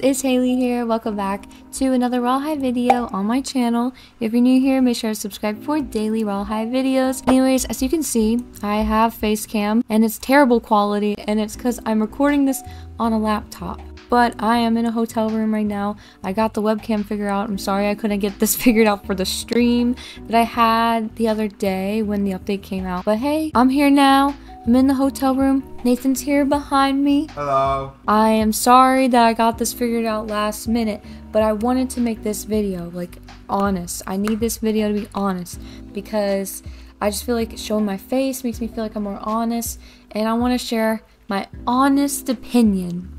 it's Haley here. Welcome back to another Royale High video on my channel. If you're new here, make sure to subscribe for daily Royale High videos. Anyways, as you can see, I have face cam and it's terrible quality, and it's because I'm recording this on a laptop. But I am in a hotel room right now. I got the webcam figured out. I'm sorry I couldn't get this figured out for the stream that I had the other day when the update came out. But hey, I'm here now. I'm in the hotel room. Nathan's here behind me. Hello. I am sorry that I got this figured out last minute, but I wanted to make this video, like, honest. I need this video to be honest because I just feel like showing my face makes me feel like I'm more honest, and I want to share my honest opinion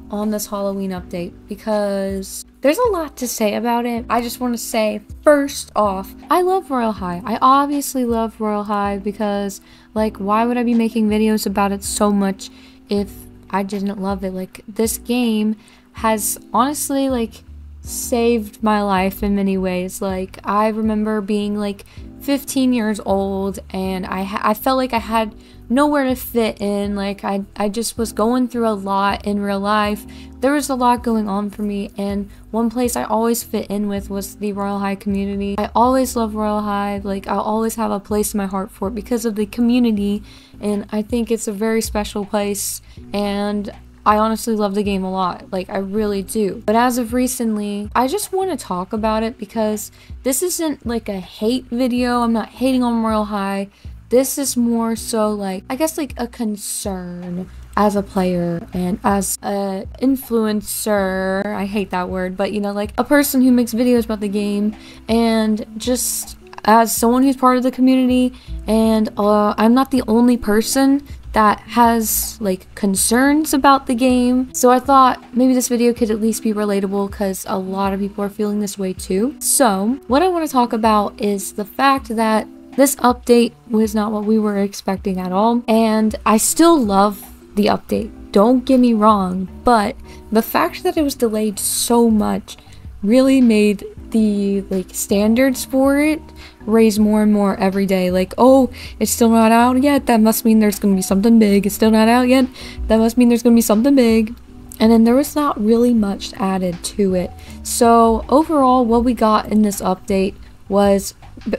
on this Halloween update because there's a lot to say about it. I just want to say, first off, I love Royale High. I obviously love Royale High because, like, why would I be making videos about it so much if I didn't love it? Like, this game has honestly, like, saved my life in many ways. Like, I remember being like 15 years old and I felt like I had nowhere to fit in. Like, I just was going through a lot in real life. There was a lot going on for me, and one place I always fit in with was the Royale High community. I always love Royale High. Like, I'll always have a place in my heart for it because of the community, and I think it's a very special place, and I honestly love the game a lot. Like, I really do. But as of recently, I just want to talk about it because this isn't like a hate video. I'm not hating on Royale High. This is more so like, I guess, like a concern as a player and as a influencer. I hate that word, but you know, like a person who makes videos about the game, and just as someone who's part of the community. And I'm not the only person that has like concerns about the game, so I thought maybe this video could at least be relatable because a lot of people are feeling this way too. So what I want to talk about is the fact that this update was not what we were expecting at all, and I still love the update, don't get me wrong, but the fact that it was delayed so much really made the like standards for it raise more and more every day. Like, oh, it's still not out yet, that must mean there's gonna be something big. It's still not out yet, that must mean there's gonna be something big. And then there was not really much added to it. So overall, what we got in this update was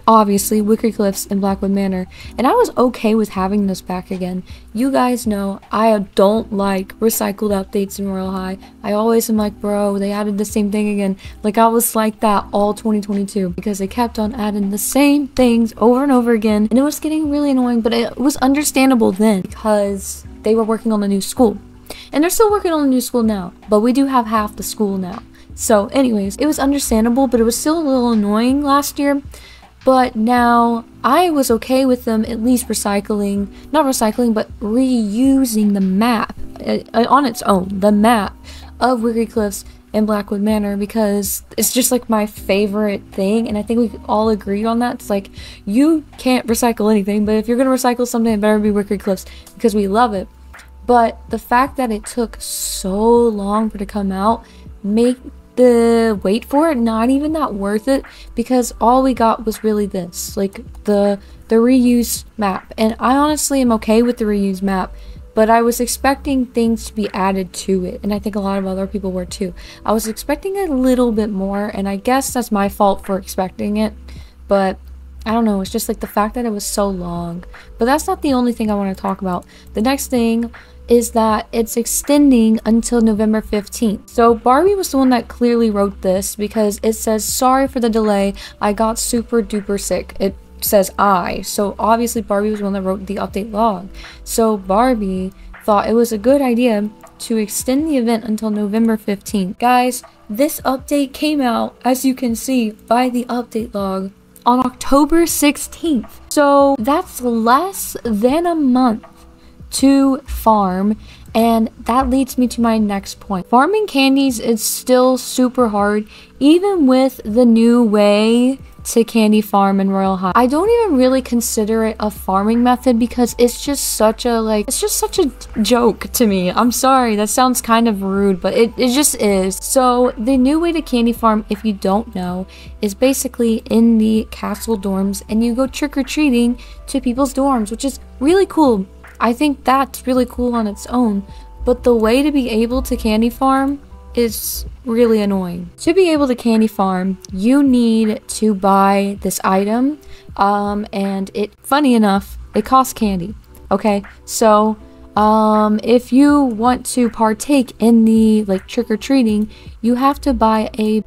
obviously Wicky Clips and Blackwood Manor, and I was okay with having this back again. You guys know I don't like recycled updates in Royale High. I always am like, bro, they added the same thing again. Like, I was like that all 2022 because they kept on adding the same things over and over again, and it was getting really annoying. But it was understandable then because they were working on a new school, and they're still working on a new school now, but we do have half the school now. So anyways, it was understandable, but it was still a little annoying last year. But now I was okay with them at least recycling, not recycling, but reusing the map on its own, the map of Wicky Clips and Blackwood Manor, because it's just like my favorite thing, and I think we all agreed on that. It's like, you can't recycle anything, but if you're gonna recycle something, it better be Wicky Clips because we love it. But the fact that it took so long for it to come out make the wait for it not even that worth it, because all we got was really this, like the reuse map. And I honestly am okay with the reuse map, but I was expecting things to be added to it, and I think a lot of other people were too. I was expecting a little bit more, and I guess that's my fault for expecting it, but I don't know, it's just like the fact that it was so long. But that's not the only thing I want to talk about. The next thing is that it's extending until November 15th. So Barbie was the one that clearly wrote this because it says, sorry for the delay, I got super duper sick. It says I, so obviously Barbie was the one that wrote the update log. So Barbie thought it was a good idea to extend the event until November 15th. Guys, this update came out, as you can see by the update log, on October 16th. So that's less than a month to farm, and that leads me to my next point. Farming candies is still super hard, even with the new way to candy farm in Royale High. I don't even really consider it a farming method because it's just such a joke to me. I'm sorry, that sounds kind of rude, but it just is. So the new way to candy farm, if you don't know, is basically in the castle dorms, and you go trick-or-treating to people's dorms, which is really cool. I think that's really cool on its own, but the way to be able to candy farm is really annoying. To be able to candy farm, you need to buy this item, and funny enough, it costs candy. Okay, so if you want to partake in the like trick-or-treating, you have to buy a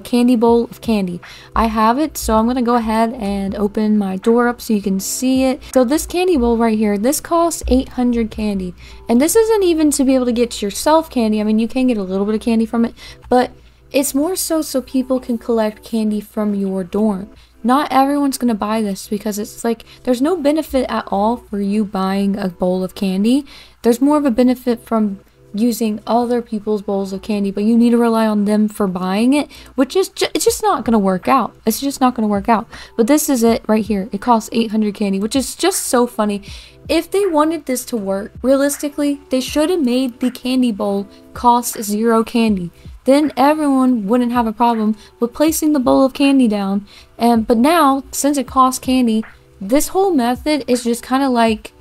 candy bowl of candy. I have it, so I'm gonna go ahead and open my door up so you can see it. So this candy bowl right here, this costs 800 candy, and this isn't even to be able to get yourself candy. I mean, you can get a little bit of candy from it, but it's more so people can collect candy from your dorm. Not everyone's gonna buy this because it's like there's no benefit at all for you buying a bowl of candy. There's more of a benefit from using other people's bowls of candy, but you need to rely on them for buying it, which is it's just not gonna work out. It's just not gonna work out. But this is it right here. It costs 800 candy, which is just so funny. If they wanted this to work, realistically, they should have made the candy bowl cost 0 candy. Then everyone wouldn't have a problem with placing the bowl of candy down. But now, since it costs candy, this whole method is just kind of like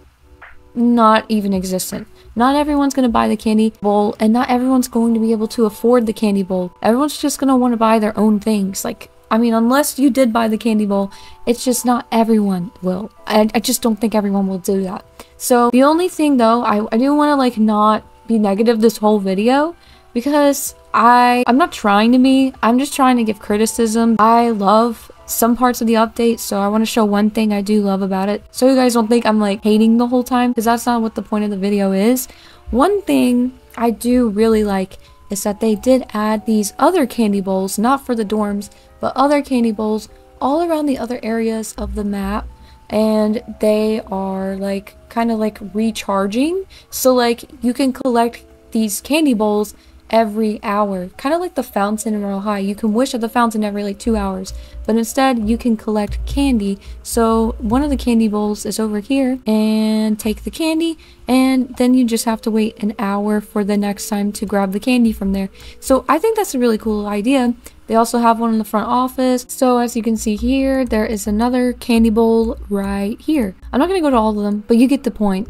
not even existent. Not everyone's going to buy the candy bowl, and not everyone's going to be able to afford the candy bowl. Everyone's just going to want to buy their own things. Like, I mean, unless you did buy the candy bowl, it's just not everyone will. I just don't think everyone will do that. So the only thing though, I do want to like not be negative this whole video, because I'm not trying to be, I'm just trying to give criticism. I love some parts of the update, so I want to show one thing I do love about it, so you guys don't think I'm like hating the whole time, because that's not what the point of the video is. One thing I do really like is that they did add these other candy bowls, not for the dorms, but other candy bowls all around the other areas of the map, and they are like kind of like recharging, so like you can collect these candy bowls every hour, kind of like the fountain in Royale High. You can wish at the fountain every like 2 hours, but instead you can collect candy. So one of the candy bowls is over here, and take the candy, and then you just have to wait an hour for the next time to grab the candy from there. So I think that's a really cool idea. They also have one in the front office. So as you can see here, there is another candy bowl right here. I'm not gonna go to all of them, but you get the point.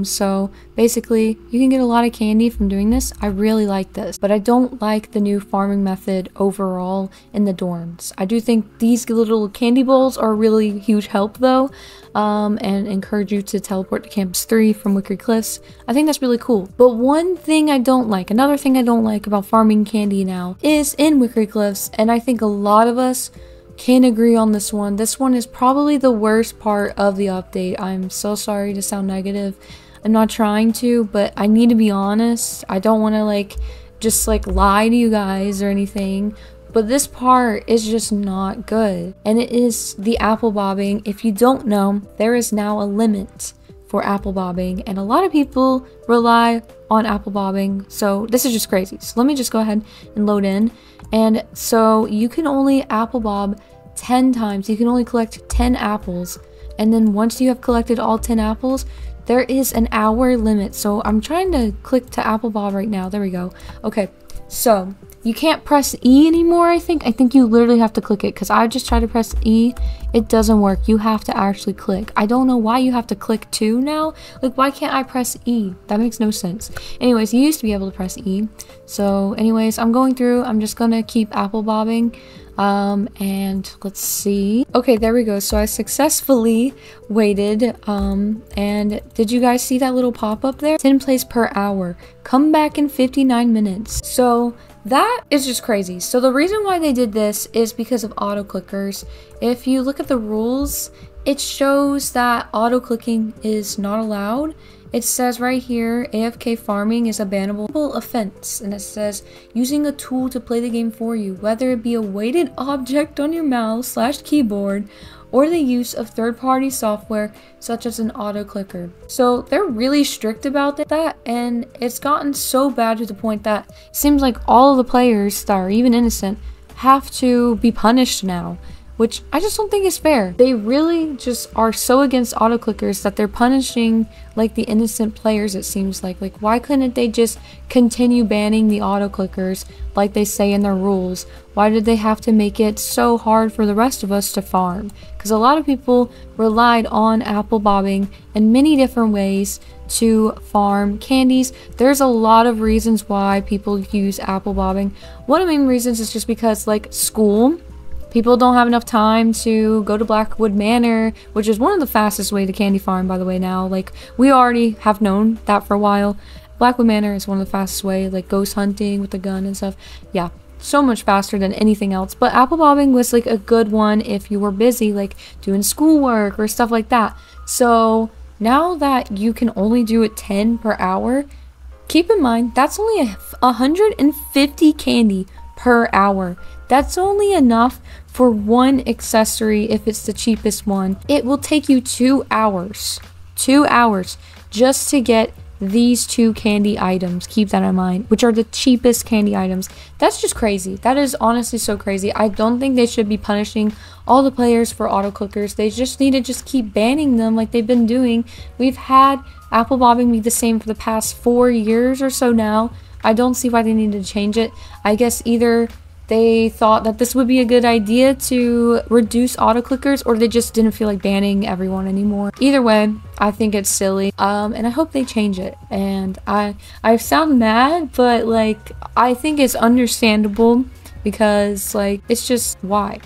So basically you can get a lot of candy from doing this. I really like this, but I don't like the new farming method overall in the dorms. I do think these little candy bowls are a really huge help though, and encourage you to teleport to Campus 3 from Wicky Clips. I think that's really cool. But one thing I don't like, another thing I don't like about farming candy now is in Wicky Clips, and I think a lot of us can agree on this one. This one is probably the worst part of the update. I'm so sorry to sound negative. I'm not trying to, but I need to be honest. I don't want to like just like lie to you guys or anything, but this part is just not good, and it is the apple bobbing. If you don't know, there is now a limit for apple bobbing, and a lot of people rely on apple bobbing, so this is just crazy. So let me just go ahead and load in, and so you can only apple bob 10 times. You can only collect 10 apples, and then once you have collected all 10 apples, there is an hour limit. So I'm trying to click to apple bob right now. There we go. Okay, so you can't press E anymore. I think you literally have to click it, because I just tried to press E. It doesn't work. You have to actually click. I don't know why you have to click 2 now. Like, why can't I press E? That makes no sense. Anyways, you used to be able to press E. So anyways, I'm going through. I'm just gonna keep apple bobbing. And let's see. Okay, there we go. So I successfully waited, and did you guys see that little pop-up there? 10 plays per hour. Come back in 59 minutes. So that is just crazy. So the reason why they did this is because of auto clickers. If you look at the rules, it shows that auto clicking is not allowed. It says right here, AFK farming is a bannable offense, and it says using a tool to play the game for you, whether it be a weighted object on your mouse / keyboard, or the use of third-party software such as an auto clicker. So they're really strict about that, and it's gotten so bad to the point that it seems like all of the players that are even innocent have to be punished now, which I just don't think is fair. They really just are so against auto clickers that they're punishing like the innocent players, it seems like. Like, why couldn't they just continue banning the auto clickers like they say in their rules? Why did they have to make it so hard for the rest of us to farm? Because a lot of people relied on apple bobbing in many different ways to farm candies. There's a lot of reasons why people use apple bobbing. One of the main reasons is just because, like, school. People don't have enough time to go to Blackwood Manor, which is one of the fastest way to candy farm, by the way, now. Like, we already have known that for a while. Blackwood Manor is one of the fastest way, like ghost hunting with a gun and stuff. Yeah, so much faster than anything else. But apple bobbing was like a good one if you were busy, like doing schoolwork or stuff like that. So now that you can only do it 10 per hour, keep in mind that's only 150 candy per hour. That's only enough for one accessory if it's the cheapest one. It will take you 2 hours. 2 hours just to get these 2 candy items. Keep that in mind, which are the cheapest candy items. That's just crazy. That is honestly so crazy. I don't think they should be punishing all the players for auto clickers. They just need to just keep banning them like they've been doing. We've had apple bobbing be the same for the past 4 years or so now. I don't see why they need to change it. I guess either they thought that this would be a good idea to reduce auto clickers, or they just didn't feel like banning everyone anymore. Either way, I think it's silly, and I hope they change it. And I sound mad, but like, I think it's understandable, because like, it's just why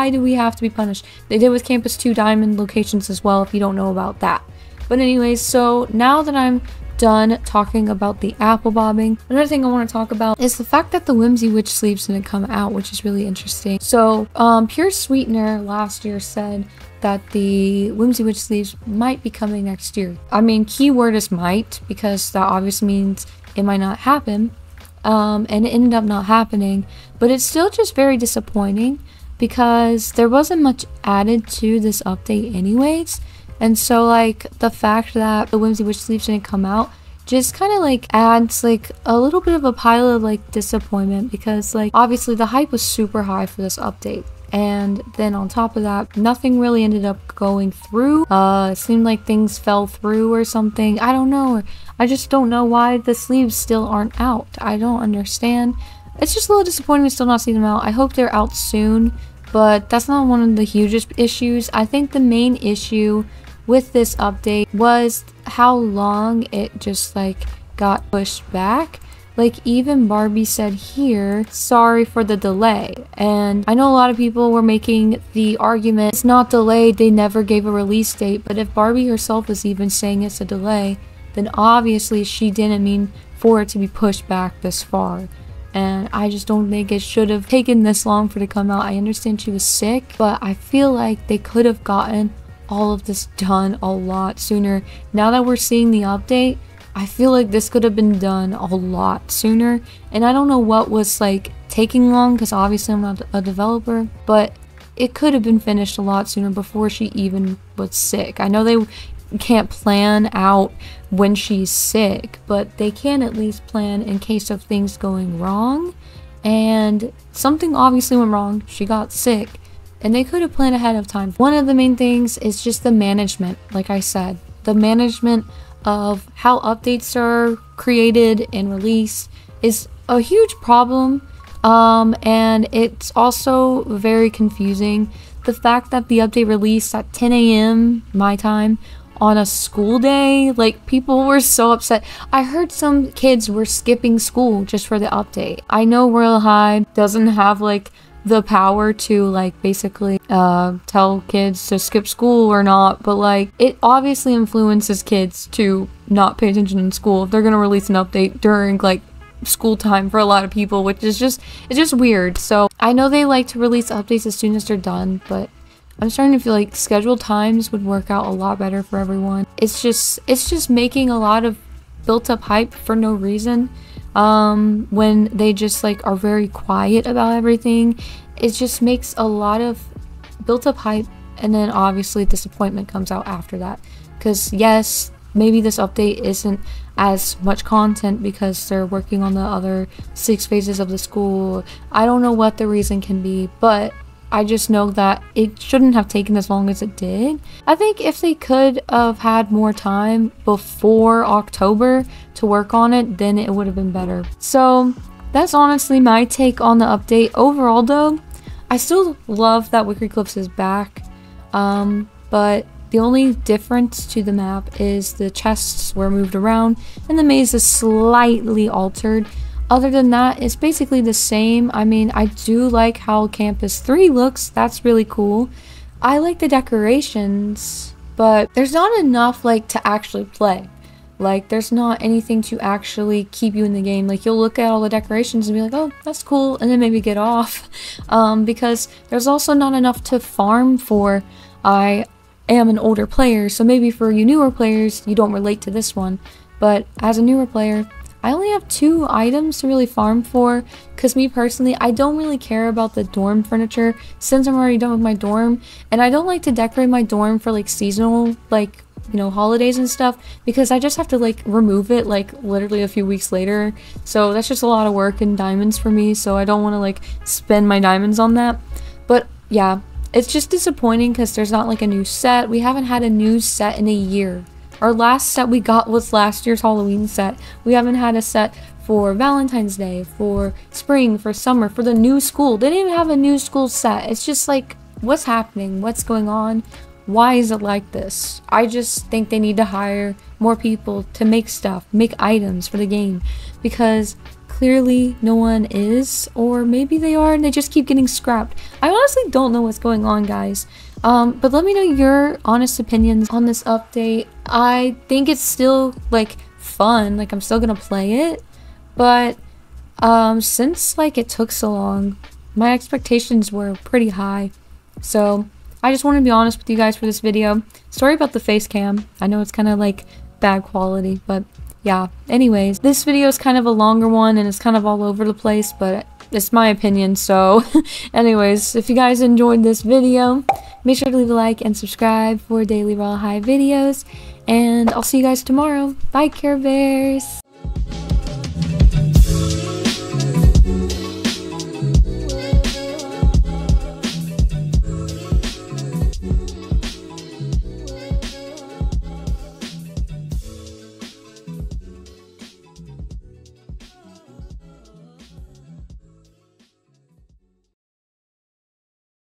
do we have to be punished? They did with Campus 2 diamond locations as well, if you don't know about that. But anyways, so now that I'm done talking about the apple bobbing, another thing I want to talk about is the fact that the Whimsy Witch sleeves didn't come out, which is really interesting. So Pure Sweetener last year said that the Whimsy Witch sleeves might be coming next year. I mean, keyword is might, because that obviously means it might not happen, and it ended up not happening. But it's still just very disappointing, because there wasn't much added to this update anyways. And so like, the fact that the Whimsy Witch sleeves didn't come out just kind of like adds like a little bit of a pile of like disappointment, because like, obviously the hype was super high for this update, and then on top of that, nothing really ended up going through. It seemed like things fell through or something. I don't know. I just don't know why the sleeves still aren't out. I don't understand. It's just a little disappointing to still not see them out. I hope they're out soon, but that's not one of the hugest issues. I think the main issue with this update was how long it just like got pushed back. Like, even Barbie said here, sorry for the delay. And I know a lot of people were making the argument, it's not delayed, they never gave a release date. But if Barbie herself is even saying it's a delay, then obviously she didn't mean for it to be pushed back this far. And I just don't think it should have taken this long for it to come out. I understand she was sick, but I feel like they could have gotten all of this done a lot sooner. Now that we're seeing the update, I feel like this could have been done a lot sooner. And I don't know what was like taking long, because obviously I'm not a developer, but it could have been finished a lot sooner before she even was sick. I know they can't plan out when she's sick, but they can at least plan in case of things going wrong. And something obviously went wrong. She got sick, and they could have planned ahead of time. One of the main things is just the management. Like I said, the management of how updates are created and released is a huge problem, and it's also very confusing. The fact that the update released at 10 a.m. my time on a school day, like, people were so upset. I heard some kids were skipping school just for the update. I know Royale High doesn't have like the power to like basically tell kids to skip school or not, but like, it obviously influences kids to not pay attention in school if they're gonna release an update during like school time for a lot of people, which is just, it's just weird. So I know they like to release updates as soon as they're done, but I'm starting to feel like scheduled times would work out a lot better for everyone. It's just making a lot of built up hype for no reason. When they just like are very quiet about everything, it just makes a lot of built up hype, and then obviously disappointment comes out after that. Because yes, maybe this update isn't as much content because they're working on the other 6 phases of the school. I don't know what the reason can be, but I just know that it shouldn't have taken as long as it did. I think if they could have had more time before October to work on it, then it would have been better. So that's honestly my take on the update. Overall though, I still love that Wicky Clips is back, but the only difference to the map is the chests were moved around and the maze is slightly altered. Other than that, it's basically the same. I mean, I do like how Campus 3 looks. That's really cool. I like the decorations, but there's not enough like to actually play. Like, there's not anything to actually keep you in the game. Like, you'll look at all the decorations and be like, oh, that's cool, and then maybe get off. Because there's also not enough to farm for. I am an older player, so maybe for you newer players, you don't relate to this one. But as a newer player, I only have 2 items to really farm for, because me personally, I don't really care about the dorm furniture since I'm already done with my dorm, and I don't like to decorate my dorm for like seasonal, like, you know, holidays and stuff, because I just have to like remove it like literally a few weeks later. So that's just a lot of work and diamonds for me, so I don't want to like spend my diamonds on that. But yeah, it's just disappointing because there's not like a new set. We haven't had a new set in a year. Our last set we got was last year's Halloween set. We haven't had a set for Valentine's Day, for spring, for summer, for the new school. They didn't even have a new school set. It's just like, what's happening? What's going on? Why is it like this? I just think they need to hire more people to make stuff, make items for the game, because clearly no one is, or maybe they are and they just keep getting scrapped. I honestly don't know what's going on, guys. But let me know your honest opinions on this update. I think it's still like fun, like I'm still gonna play it, but since like it took so long, my expectations were pretty high. So I just wanted to be honest with you guys for this video. Sorry about the face cam. I know it's kind of like bad quality, but yeah. Anyways, this video is kind of a longer one and it's kind of all over the place, but it's my opinion. So anyways, if you guys enjoyed this video, make sure to leave a like and subscribe for daily Royale High videos, and I'll see you guys tomorrow. Bye, Care Bears.